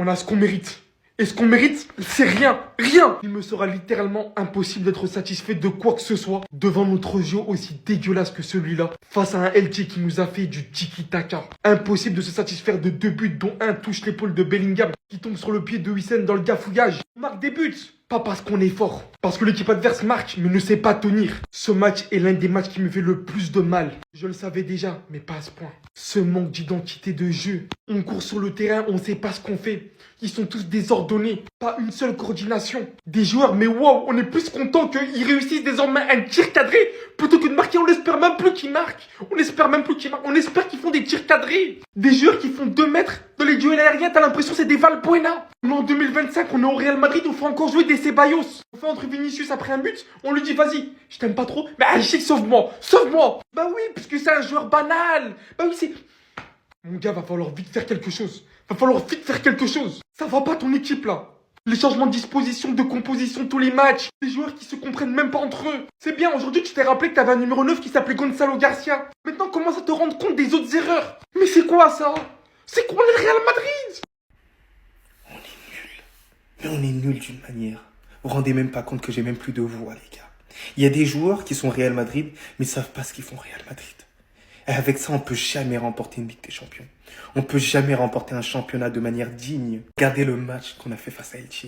On a ce qu'on mérite. Et ce qu'on mérite, c'est rien. Rien. Il me sera littéralement impossible d'être satisfait de quoi que ce soit devant notre jeu aussi dégueulasse que celui-là. Face à un LG qui nous a fait du tiki-taka. Impossible de se satisfaire de 2 buts dont un touche l'épaule de Bellingham qui tombe sur le pied de Wissem dans le gafouillage. On marque des buts. Pas parce qu'on est fort. Parce que l'équipe adverse marque mais ne sait pas tenir. Ce match est l'un des matchs qui me fait le plus de mal. Je le savais déjà, mais pas à ce point. Ce manque d'identité de jeu. On court sur le terrain, on sait pas ce qu'on fait. Ils sont tous désordonnés. Pas une seule coordination. Des joueurs, mais wow, on est plus content qu'ils réussissent désormais un tir cadré plutôt que de marquer. On n'espère même plus qu'ils marquent. On espère même plus qu'ils marquent. On espère qu'ils font des tirs cadrés. Des joueurs qui font 2 mètres dans les duels aériens, t'as l'impression que c'est des Valbuena. On est en 2025, on est au Real Madrid, on fait encore jouer des Ceballos. On fait entre Vinicius après un but, on lui dit vas-y, je t'aime pas trop, mais Alchik sauve-moi, sauve-moi. Bah oui, parce que c'est un joueur banal. Bah oui, c'est... Mon gars, va falloir vite faire quelque chose. Va falloir vite faire quelque chose. Ça va pas ton équipe là. Les changements de disposition, de composition, tous les matchs. Les joueurs qui se comprennent même pas entre eux. C'est bien, aujourd'hui tu t'es rappelé que t'avais un numéro 9 qui s'appelait Gonzalo Garcia. Maintenant commence à te rendre compte des autres erreurs. Mais c'est quoi ça? C'est quoi le Real Madrid? On est nul. Mais on est nul d'une manière. Vous vous rendez même pas compte que j'ai même plus de voix, les gars. Il y a des joueurs qui sont Real Madrid, mais ils savent pas ce qu'ils font Real Madrid. Et avec ça, on peut jamais remporter une Ligue des Champions. On peut jamais remporter un championnat de manière digne. Regardez le match qu'on a fait face à Elche.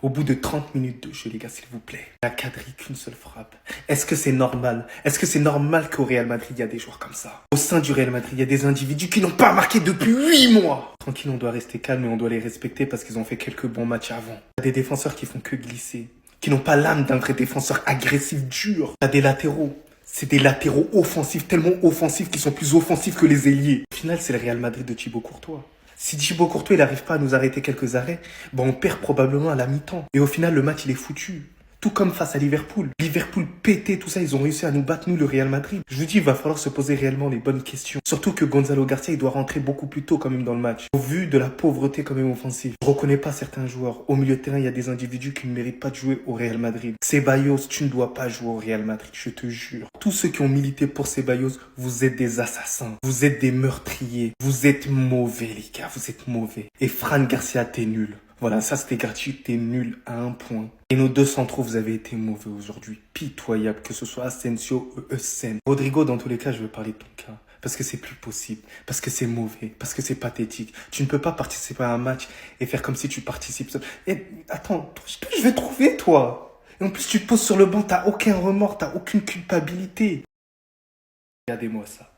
Au bout de 30 minutes de jeu, les gars, s'il vous plaît. Il a cadré qu'une seule frappe. Est-ce que c'est normal? Est-ce que c'est normal qu'au Real Madrid, il y a des joueurs comme ça? Au sein du Real Madrid, il y a des individus qui n'ont pas marqué depuis 8 mois. Tranquille, on doit rester calme et on doit les respecter parce qu'ils ont fait quelques bons matchs avant. Il y a des défenseurs qui font que glisser, qui n'ont pas l'âme d'un vrai défenseur agressif, dur. Il y a des latéraux. C'est des latéraux offensifs, tellement offensifs qu'ils sont plus offensifs que les ailiers. Au final, c'est le Real Madrid de Thibaut Courtois. Si Thibaut Courtois, il n'arrive pas à nous arrêter quelques arrêts, bon, on perd probablement à la mi-temps. Et au final, le match, il est foutu. Tout comme face à Liverpool. Liverpool pété, tout ça, ils ont réussi à nous battre, nous, le Real Madrid. Je vous dis, il va falloir se poser réellement les bonnes questions. Surtout que Gonzalo Garcia, il doit rentrer beaucoup plus tôt quand même dans le match. Au vu de la pauvreté quand même offensive. Je reconnais pas certains joueurs. Au milieu de terrain, il y a des individus qui ne méritent pas de jouer au Real Madrid. Ceballos, tu ne dois pas jouer au Real Madrid, je te jure. Tous ceux qui ont milité pour Ceballos, vous êtes des assassins. Vous êtes des meurtriers. Vous êtes mauvais, les gars, vous êtes mauvais. Et Fran Garcia, t'es nul. Voilà, ça c'était gratuit, t'es nul à 1 point. Et nos 2 centraux, vous avez été mauvais aujourd'hui. Pitoyable, que ce soit Asensio ou Eusen. Rodrigo, dans tous les cas, je veux parler de ton cas. Parce que c'est plus possible. Parce que c'est mauvais. Parce que c'est pathétique. Tu ne peux pas participer à un match et faire comme si tu participes seul. Et attends, je vais trouver, toi. Et en plus, tu te poses sur le banc, t'as aucun remords, t'as aucune culpabilité. Regardez-moi ça.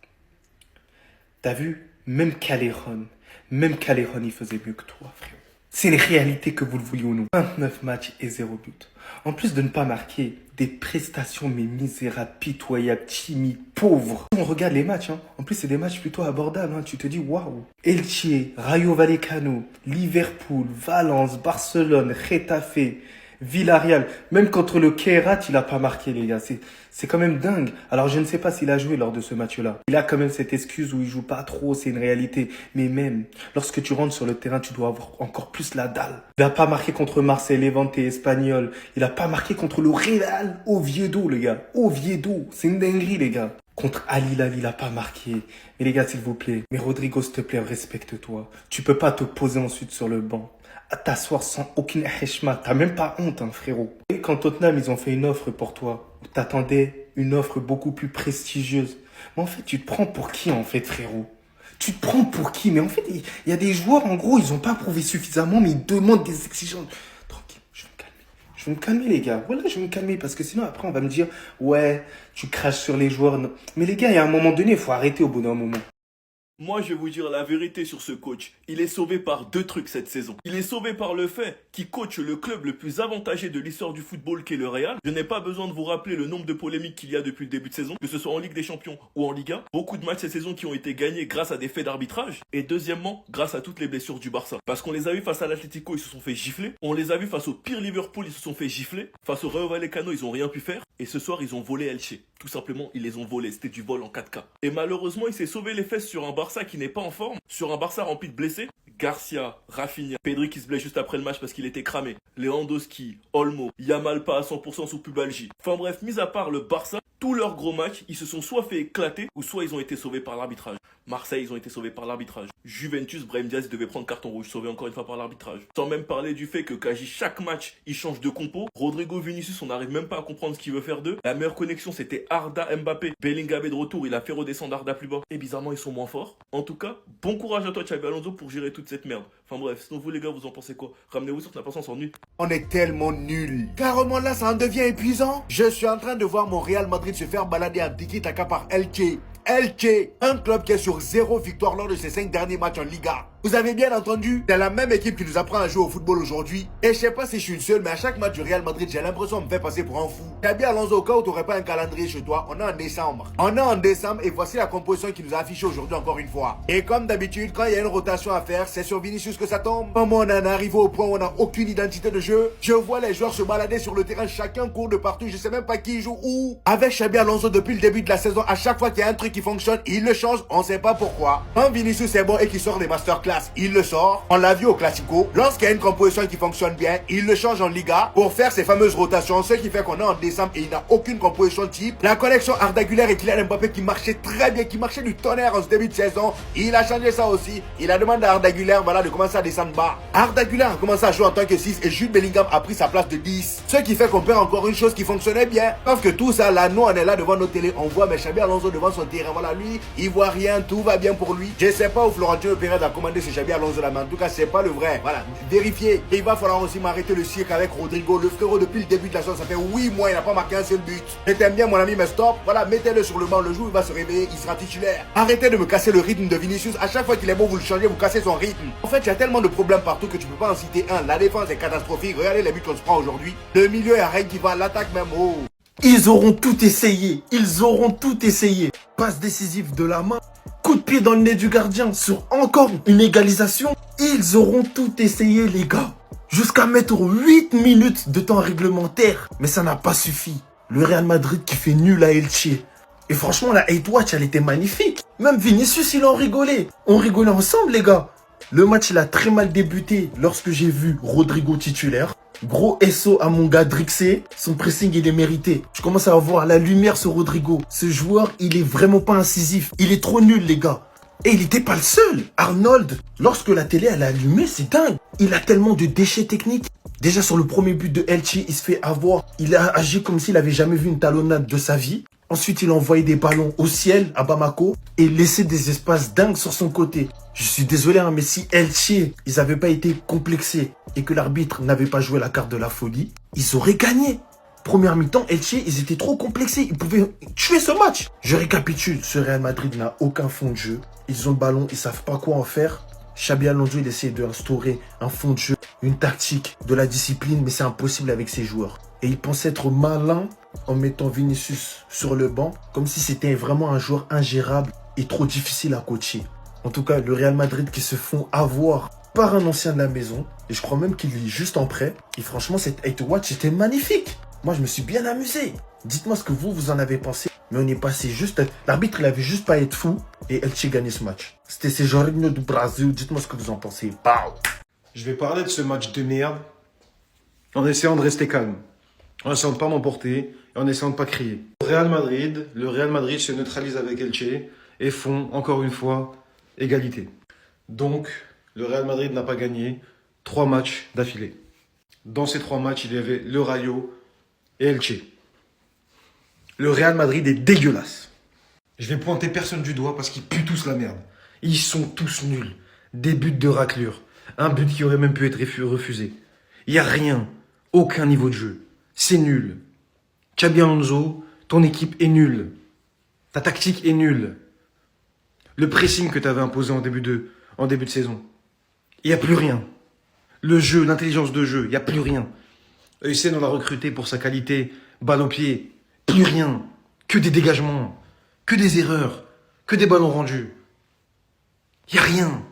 T'as vu? Même Callejon, il faisait mieux que toi, frère. C'est une réalité que vous le vouliez ou non. 29 matchs et 0 but. En plus de ne pas marquer, des prestations mais misérables, pitoyables, timides, pauvres. On regarde les matchs, hein. En plus c'est des matchs plutôt abordables, hein. Tu te dis waouh. Elche, Rayo Vallecano, Liverpool, Valence, Barcelone, Getafe, Villarreal. Même contre le Keirat, il a pas marqué, les gars. C'est quand même dingue. Alors je ne sais pas s'il a joué lors de ce match-là. Il a quand même cette excuse où il joue pas trop, c'est une réalité. Mais même, lorsque tu rentres sur le terrain, tu dois avoir encore plus la dalle. Il a pas marqué contre Marseille, Levante et Espagnol. Il a pas marqué contre le Real Oviedo, les gars. Oviedo, c'est une dinguerie, les gars. Contre Al Hilal, il a pas marqué. Mais les gars, s'il vous plaît. Mais Rodrigo, s'il te plaît, respecte-toi. Tu peux pas te poser ensuite sur le banc. À t'asseoir sans aucune heshma. T'as même pas honte, hein, frérot. Et quand Tottenham, ils ont fait une offre pour toi, t'attendais une offre beaucoup plus prestigieuse. Mais en fait, tu te prends pour qui, en fait, frérot? Tu te prends pour qui? Mais en fait, il y a des joueurs, en gros, ils ont pas prouvé suffisamment, mais ils demandent des exigences. Tranquille, je vais me calmer. Je vais me calmer, les gars. Voilà, je vais me calmer, parce que sinon, après, on va me dire, ouais, tu craches sur les joueurs. Non. Mais les gars, il y a un moment donné, il faut arrêter au bout d'un moment. Moi, je vais vous dire la vérité sur ce coach. Il est sauvé par 2 trucs cette saison. Il est sauvé par le fait qu'il coach le club le plus avantagé de l'histoire du football qu'est le Real. Je n'ai pas besoin de vous rappeler le nombre de polémiques qu'il y a depuis le début de saison, que ce soit en Ligue des Champions ou en Liga. Beaucoup de matchs cette saison qui ont été gagnés grâce à des faits d'arbitrage. Et deuxièmement, grâce à toutes les blessures du Barça. Parce qu'on les a vus face à l'Atlético, ils se sont fait gifler. On les a vus face au pire Liverpool, ils se sont fait gifler. Face au Rayo Vallecano, ils ont rien pu faire. Et ce soir, ils ont volé Elche. Tout simplement, ils les ont volés. C'était du vol en 4K. Et malheureusement, il s'est sauvé les fesses sur un Barça qui n'est pas en forme, sur un Barça rempli de blessés, Garcia, Rafinha, Pedri qui se blesse juste après le match parce qu'il était cramé, Lewandowski, Olmo, Yamal pas à 100% sous pubalgie. Enfin bref, mis à part le Barça, tous leurs gros matchs, ils se sont soit fait éclater ou soit ils ont été sauvés par l'arbitrage. Marseille, ils ont été sauvés par l'arbitrage. Juventus, Brahim Diaz devait prendre carton rouge, sauvé encore une fois par l'arbitrage. Sans même parler du fait que quasi chaque match, il change de compo. Rodrigo Vinicius, on n'arrive même pas à comprendre ce qu'il veut faire d'eux. La meilleure connexion, c'était Arda Mbappé. Bellingham est de retour, il a fait redescendre Arda plus bas. Et bizarrement, ils sont moins forts. En tout cas, bon courage à toi, Xabi Alonso, pour gérer toute cette merde. Enfin bref, sinon vous les gars, vous en pensez quoi? Ramenez-vous sur la patience en nu. On est tellement nuls. Carrément là, ça en devient épuisant. Je suis en train de voir mon Real Madrid se faire balader en tiki-taka par Elche. Elche, un club qui est sur 0 victoire lors de ses 5 derniers matchs en Liga. Vous avez bien entendu, c'est la même équipe qui nous apprend à jouer au football aujourd'hui. Et je sais pas si je suis une seule, mais à chaque match du Real Madrid, j'ai l'impression de me faire passer pour un fou. Xabi Alonso, au cas où tu n'aurais pas un calendrier chez toi, on est en décembre. On est en décembre et voici la composition qui nous a affiché aujourd'hui encore une fois. Et comme d'habitude, quand il y a une rotation à faire, c'est sur Vinicius que ça tombe. Comment on en est arrivé au point où on n'a aucune identité de jeu? Je vois les joueurs se balader sur le terrain, chacun court de partout, je sais même pas qui joue où. Avec Xabi Alonso depuis le début de la saison, à chaque fois qu'il y a un truc qui fonctionne, il le change, on sait pas pourquoi. Quand Vinicius est bon et qu'il sort des masterclass, il le sort. On l'a vu au Classico. Lorsqu'il y a une composition qui fonctionne bien, il le change en Liga pour faire ses fameuses rotations. Ce qui fait qu'on est en décembre et il n'a aucune composition type. La connexion Arda Güler et Kylian Mbappé qui marchait très bien, qui marchait du tonnerre en ce début de saison. Il a changé ça aussi. Il a demandé à Arda Güler, voilà, de commencer à descendre bas. Arda Güler a commencé à jouer en tant que 6 et Jude Bellingham a pris sa place de 10. Ce qui fait qu'on perd encore une chose qui fonctionnait bien. Sauf que tout ça, là, nous, on est là devant nos télés. On voit Xabi Alonso devant son terrain. Voilà, lui, il voit rien, tout va bien pour lui. Je sais pas où Florentino Pérez a commandé ce Xabi Alonso là, mais en tout cas, c'est pas le vrai. Voilà, vérifiez. Et il va falloir aussi m'arrêter le cirque avec Rodrigo. Le frérot, depuis le début de la saison, ça fait 8 mois, il n'a pas marqué un seul but. Je t'aime bien, mon ami, mais stop. Voilà, mettez-le sur le banc. Le jour où il va se réveiller, il sera titulaire. Arrêtez de me casser le rythme de Vinicius. À chaque fois qu'il est bon, vous le changez, vous cassez son rythme. En fait, il y a tellement de problèmes partout que tu peux pas en citer un. La défense est catastrophique. Regardez les buts qu'on se prend aujourd'hui. Le milieu, il n'y a rien qui va. L'attaque même, oh. Ils auront tout essayé. Ils auront tout essayé. Passe décisive de la main. Coup de pied dans le nez du gardien sur encore une égalisation. Ils auront tout essayé, les gars. Jusqu'à mettre 8 minutes de temps réglementaire. Mais ça n'a pas suffi. Le Real Madrid qui fait nul à Elche. Et franchement, la hate watch, elle était magnifique. Même Vinicius, il en rigolait. On rigolait ensemble, les gars. Le match, il a très mal débuté lorsque j'ai vu Rodrigo titulaire. Gros SO à mon gars Drixé. Son pressing, il est mérité. Je commence à avoir la lumière sur Rodrigo. Ce joueur, il est vraiment pas incisif. Il est trop nul, les gars. Et il n'était pas le seul. Arnold, lorsque la télé, elle a allumé, c'est dingue. Il a tellement de déchets techniques. Déjà, sur le premier but de Elche, il se fait avoir. Il a agi comme s'il avait jamais vu une talonnade de sa vie. Ensuite, il a envoyé des ballons au ciel à Bamako et laissé des espaces dingues sur son côté. Je suis désolé, hein, mais si Elche, ils n'avaient pas été complexés et que l'arbitre n'avait pas joué la carte de la folie, ils auraient gagné. Première mi-temps, Elche, ils étaient trop complexés. Ils pouvaient tuer ce match. Je récapitule, ce Real Madrid n'a aucun fond de jeu. Ils ont le ballon, ils savent pas quoi en faire. Xabi Alonso, il essaie d'instaurer un fond de jeu, une tactique, de la discipline, mais c'est impossible avec ses joueurs. Et il pense être malin en mettant Vinicius sur le banc, comme si c'était vraiment un joueur ingérable et trop difficile à coacher. En tout cas, le Real Madrid qui se font avoir par un ancien de la maison, et je crois même qu'il est juste en prêt. Et franchement, cette hate watch était magnifique. Moi, je me suis bien amusé. Dites-moi ce que vous en avez pensé. Mais on est passé juste... L'arbitre, il avait juste pas à être fou. Et Elche gagnait ce match. C'était ces Jorginho du Brésil. Dites-moi ce que vous en pensez. Pow. Je vais parler de ce match de merde en essayant de rester calme, en essayant de pas m'emporter et en essayant de pas crier. Le Real Madrid se neutralise avec Elche et font, encore une fois, égalité. Donc, le Real Madrid n'a pas gagné 3 matchs d'affilée. Dans ces 3 matchs, il y avait le Rayo et Elche. Le Real Madrid est dégueulasse. Je vais pointer personne du doigt parce qu'ils puent tous la merde. Ils sont tous nuls. Des buts de raclure. Un but qui aurait même pu être refusé. Il n'y a rien. Aucun niveau de jeu. C'est nul. Xabi Alonso, ton équipe est nulle. Ta tactique est nulle. Le pressing que tu avais imposé en début de saison. Il n'y a plus rien. Le jeu, l'intelligence de jeu, il n'y a plus rien. Eusène, on l'a recruté pour sa qualité, balle au pied. Plus rien. Que des dégagements. Que des erreurs. Que des ballons rendus. Il n'y a rien.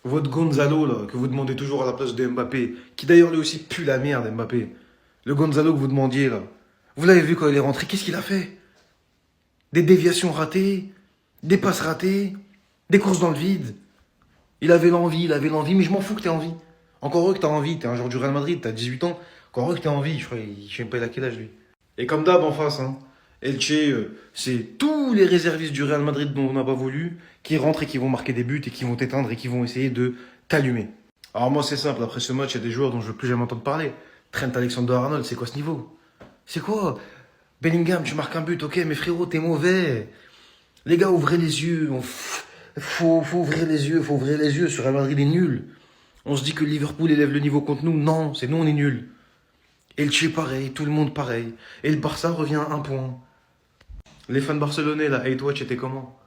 Votre Gonzalo, là, que vous demandez toujours à la place de Mbappé, qui d'ailleurs lui aussi pue la merde, Mbappé. Le Gonzalo que vous demandiez, là. Vous l'avez vu quand il est rentré, qu'est-ce qu'il a fait? Des déviations ratées, des passes ratées, des courses dans le vide. Il il avait l'envie, mais je m'en fous que t'aies envie. Encore heureux que t'as envie, t'es un joueur du Real Madrid, t'as 18 ans, encore heureux que t'aies envie, je sais même pas il a quel âge lui. Et comme d'hab en face, hein, Elche, c'est tous les réservistes du Real Madrid dont on n'a pas voulu, qui rentrent et qui vont marquer des buts et qui vont t'éteindre et qui vont essayer de t'allumer. Alors moi c'est simple, après ce match, il y a des joueurs dont je veux plus jamais entendre parler. Trent Alexander-Arnold, c'est quoi ce niveau? C'est quoi? Bellingham, tu marques un but, ok, mais frérot, t'es mauvais. Les gars, ouvrez les yeux. Faut ouvrir les yeux, faut ouvrir les yeux. Sur Real Madrid est nul. On se dit que Liverpool élève le niveau contre nous. Non, c'est nous, on est nuls. Elche pareil, tout le monde pareil. Et le Barça revient à 1 point. Les fans barcelonais, là, Hate Watch était comment?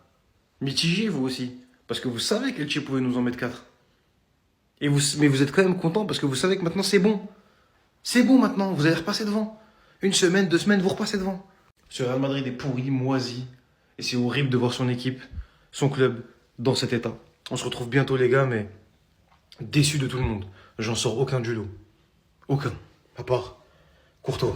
Mitigé, vous aussi. Parce que vous savez qu'Elche pouvait nous en mettre 4. Mais vous êtes quand même content parce que vous savez que maintenant c'est bon. C'est bon maintenant, vous allez repasser devant. 1 semaine, 2 semaines, vous repassez devant. Ce Real Madrid est pourri, moisi. Et c'est horrible de voir son équipe, son club, dans cet état. On se retrouve bientôt les gars, mais déçu de tout le monde. J'en sors aucun du lot. Aucun. À part Courtois.